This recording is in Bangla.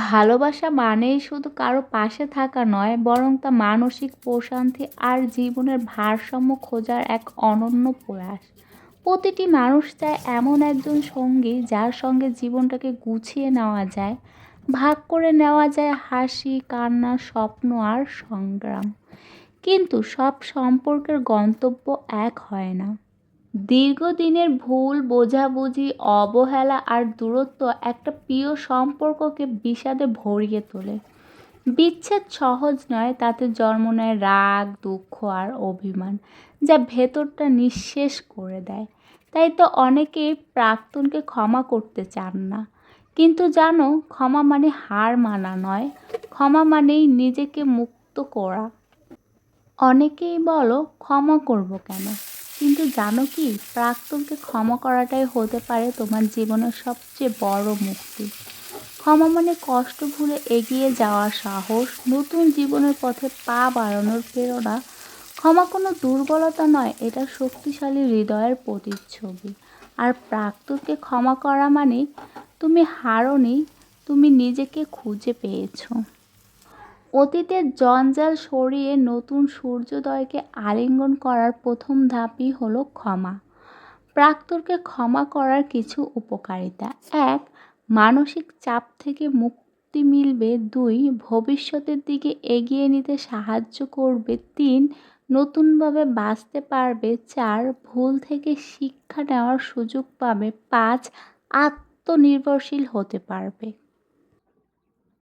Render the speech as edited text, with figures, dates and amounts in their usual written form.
ভালোবাসা মানেই শুধু কারো পাশে থাকা নয়, বরং তা মানসিক প্রশান্তি আর জীবনের ভারসাম্য খোঁজার এক অনন্য প্রয়াস। প্রতিটি মানুষ চায় এমন একজন সঙ্গী যার সঙ্গে জীবনটাকে গুছিয়ে নেওয়া যায়, ভাগ করে নেওয়া যায় হাসি, কান্না, স্বপ্ন আর সংগ্রাম। কিন্তু সব সম্পর্কের গন্তব্য এক হয় না। দীর্ঘদিনের ভুল বোঝাবুঝি, অবহেলা আর দূরত্ব একটা প্রিয় সম্পর্ককে বিষাদে ভরিয়ে তোলে। বিচ্ছেদ সহজ নয়, তাতে জন্ম নেয় রাগ, দুঃখ আর অভিমান, যা ভেতরটা নিঃশেষ করে দেয়। তাই তো অনেকেই প্রাক্তনকে ক্ষমা করতে চান না। কিন্তু জানো, ক্ষমা মানে হার মানা নয়, ক্ষমা মানেই নিজেকে মুক্ত করা। অনেকেই বলো ক্ষমা করব কেন, কিন্তু জানো কি, প্রাক্তনকে ক্ষমা করাটাই হতে পারে তোমার জীবনের সবচেয়ে বড় মুক্তি। ক্ষমা মানে কষ্ট ভুলে এগিয়ে যাওয়ার সাহস, নতুন জীবনের পথে পা বাড়ানোর প্রেরণা। ক্ষমা কোনো দুর্বলতা নয়, এটা শক্তিশালী হৃদয়ের প্রতিচ্ছবি। আর প্রাক্তনকে ক্ষমা করা মানে তুমি হারোনি, তুমি নিজেকে খুঁজে পেয়েছো। অতীতের জঞ্জাল সরিয়ে নতুন সূর্যোদয়কে আলিঙ্গন করার প্রথম ধাপই হলো ক্ষমা। প্রাক্তনকে ক্ষমা করার কিছু উপকারিতা: ১. মানসিক চাপ থেকে মুক্তি মিলবে। ২. ভবিষ্যতের দিকে এগিয়ে নিতে সাহায্য করবে। ৩. নতুনভাবে বাঁচতে পারবে। ৪. ভুল থেকে শিক্ষা নেওয়ার সুযোগ পাবে। ৫. আত্মনির্ভরশীল হতে পারবে।